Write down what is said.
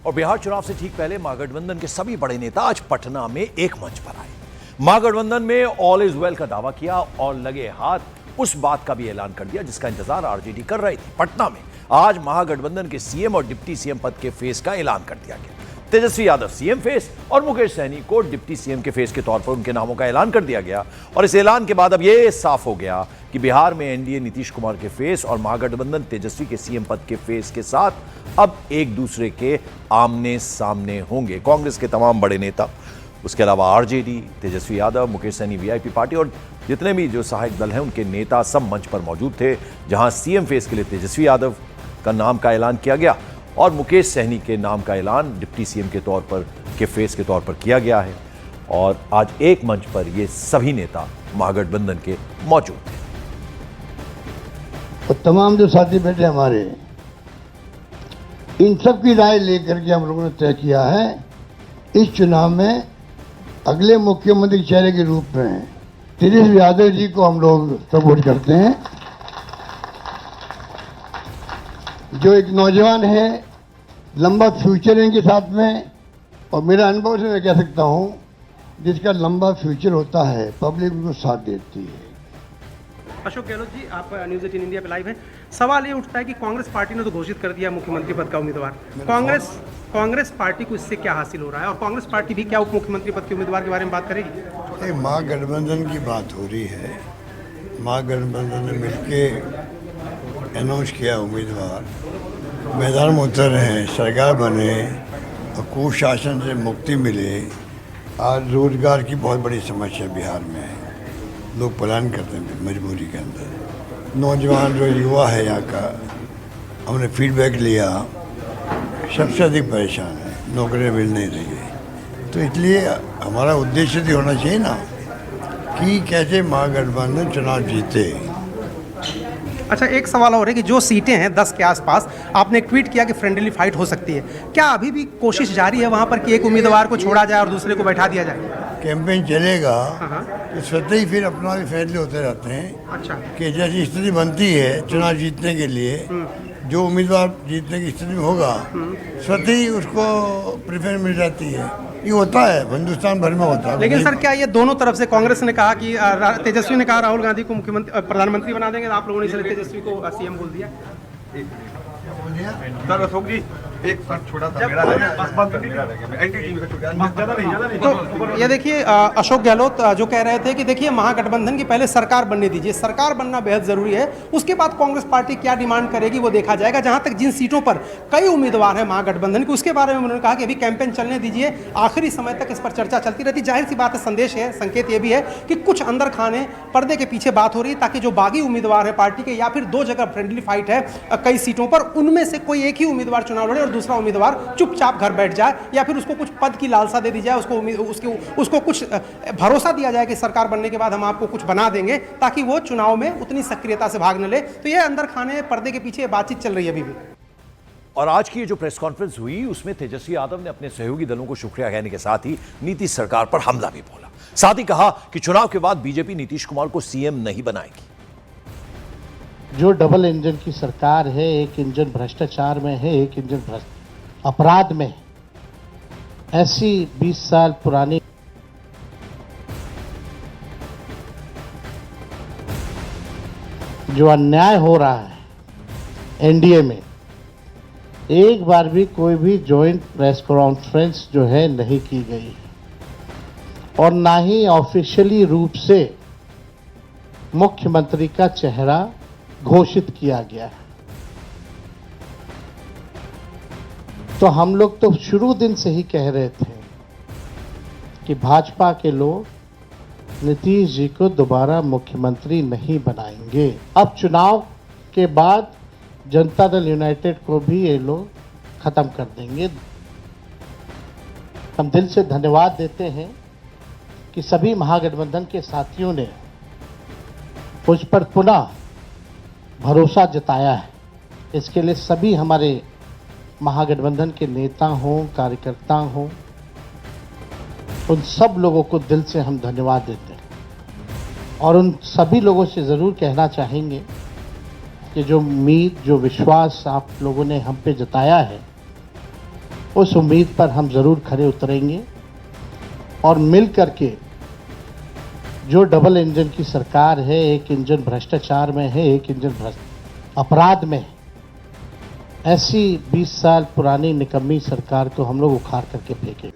और बिहार चुनाव से ठीक पहले महागठबंधन के सभी बड़े नेता आज पटना में एक मंच पर आए। महागठबंधन में ऑल इज वेल का दावा किया और लगे हाथ उस बात का भी ऐलान कर दिया जिसका इंतजार आरजेडी कर रही थी। पटना में आज महागठबंधन के सीएम और डिप्टी सीएम पद के फेस का ऐलान कर दिया गया। तेजस्वी यादव सीएम फेस और मुकेश सहनी को डिप्टी सीएम के फेस के तौर पर उनके नामों का ऐलान कर दिया गया। और इस ऐलान के बाद अब यह साफ हो गया कि बिहार में एनडीए नीतीश कुमार के फेस और महागठबंधन तेजस्वी के सीएम पद के फेस के साथ अब एक दूसरे के आमने सामने होंगे। कांग्रेस के तमाम बड़े नेता, उसके अलावा RJD, Tejashwi Yadav, Mukesh Sahni VIP party और जितने भी जो सहायक दल हैं उनके नेता सब मंच पर मौजूद थे, जहां सीएम फेस के लिए तेजस्वी यादव का नाम का ऐलान किया गया और मुकेश सहनी के नाम का ऐलान डिप्टी सीएम के तौर पर के फेस के तौर पर किया गया है। और आज एक मंच पर ये सभी नेता महागठबंधन के मौजूद थे। और तमाम जो साथी बैठे हमारे, इन सब की राय लेकर के हम लोगों ने तय किया है इस चुनाव में अगले मुख्यमंत्री के चेहरे के रूप में तेजस्वी यादव जी को हम लोग सपोर्ट करते हैं, जो एक नौजवान है, लंबा फ्यूचर है इनके साथ में। और मेरा अनुभव से मैं कह सकता हूं, जिसका लंबा फ्यूचर होता है पब्लिक उनको साथ देती है। अशोक गहलोत जी, आप न्यूज़ 18 इंडिया पे लाइव हैं। सवाल ये उठता है कि कांग्रेस पार्टी ने तो घोषित कर दिया मुख्यमंत्री पद का उम्मीदवार। कांग्रेस पार्टी को इससे क्या हासिल हो रहा है और कांग्रेस पार्टी भी क्या उप मुख्यमंत्री पद के उम्मीदवार के बारे में बात करेगी? महागठबंधन की बात हो रही है। महागठबंधन ने मिलके अनाउंस किया उम्मीदवार, मैदान में उतर रहे हैं, सरकार बने और कुशासन से मुक्ति मिले। आज रोजगार की बहुत बड़ी समस्या बिहार में है, लोग पलायन करते हैं मजबूरी के अंदर। नौजवान जो युवा है यहाँ का, हमने फीडबैक लिया, सबसे अधिक परेशान है, नौकरियाँ मिल नहीं रही है। तो इसलिए हमारा उद्देश्य तो होना चाहिए ना कि कैसे महागठबंधन चुनाव जीते। अच्छा, एक सवाल और है कि जो सीटें हैं 10 के आसपास, आपने एक ट्वीट किया कि फ्रेंडली फाइट हो सकती है। क्या अभी भी कोशिश जारी है वहाँ पर कि एक उम्मीदवार को छोड़ा जाए और दूसरे को बैठा दिया जाए? कैंपेन चलेगा तो स्वतः ही फिर अपना भी फैसले होते रहते हैं। अच्छा, कि जैसी स्थिति बनती है चुनाव जीतने के लिए, जो उम्मीदवार जीतने की स्थिति में होगा स्वतः ही उसको प्रेफरेंस मिल जाती है। ये होता है, हिंदुस्तान भर में होता है। लेकिन सर, क्या ये दोनों तरफ से, कांग्रेस ने कहा कि तेजस्वी ने कहा राहुल गांधी को मुख्यमंत्री प्रधानमंत्री बना देंगे, आप लोगों ने इसलिए तेजस्वी को सीएम बोल दिया? सर अशोक जी, एक छोटा सा तो ये देखिए, अशोक गहलोत जो कह रहे थे कि देखिए महागठबंधन की पहले सरकार बनने दीजिए, सरकार बनना बेहद जरूरी है, उसके बाद कांग्रेस पार्टी क्या डिमांड करेगी वो देखा जाएगा। जहां तक जिन सीटों पर कई उम्मीदवार हैं महागठबंधन के, उसके बारे में उन्होंने कहा कि अभी कैंपेन चलने दीजिए, आखिरी समय तक इस पर चर्चा चलती रहती। जाहिर सी बात है, संदेश है, संकेत ये भी है कि कुछ अंदर खाने पर्दे के पीछे बात हो रही है, ताकि जो बागी उम्मीदवार है पार्टी के, या फिर दो जगह फ्रेंडली फाइट है कई सीटों पर, उनमें से कोई एक ही उम्मीदवार चुनाव लड़े और दूसरा उम्मीदवार चुपचाप घर बैठ जाए, या फिर उसको कुछ पद की लालसा दे दी जाए, उसको कुछ भरोसा दिया जाए कि सरकार बनने के बाद हम आपको कुछ बना देंगे, ताकि वो चुनाव में उतनी सक्रियता से भाग न ले। तो ये अंदर खाने पर्दे के पीछे बातचीत चल रही है अभी भी। और आज की जो प्रेस कॉन्फ्रेंस हुई उसमें तेजस्वी यादव ने अपने सहयोगी दलों को शुक्रिया कहने के साथ ही नीतीश सरकार पर हमला भी बोला। साथ ही कहा कि चुनाव के बाद बीजेपी नीतीश कुमार को सीएम नहीं बनाएगी। जो डबल इंजन की सरकार है, एक इंजन भ्रष्टाचार में है, एक इंजन अपराध में, ऐसी 20 साल पुरानी जो अन्याय हो रहा है एनडीए में, एक बार भी कोई भी जॉइंट प्रेस कॉन्फ्रेंस जो है नहीं की गई और ना ही ऑफिशियली रूप से मुख्यमंत्री का चेहरा घोषित किया गया है। तो हम लोग तो शुरू दिन से ही कह रहे थे कि भाजपा के लोग नीतीश जी को दोबारा मुख्यमंत्री नहीं बनाएंगे। अब चुनाव के बाद जनता दल यूनाइटेड को भी ये लोग खत्म कर देंगे। हम दिल से धन्यवाद देते हैं कि सभी महागठबंधन के साथियों ने उस पर पुनः भरोसा जताया है। इसके लिए सभी हमारे महागठबंधन के नेता हों, कार्यकर्ता हों, उन सब लोगों को दिल से हम धन्यवाद देते हैं। और उन सभी लोगों से ज़रूर कहना चाहेंगे कि जो उम्मीद, जो विश्वास आप लोगों ने हम पे जताया है, उस उम्मीद पर हम जरूर खरे उतरेंगे और मिल करके जो डबल इंजन की सरकार है, एक इंजन भ्रष्टाचार में है, एक इंजन अपराध में, ऐसी 20 साल पुरानी निकम्मी सरकार को हम लोग उखाड़ करके फेंकेंगे।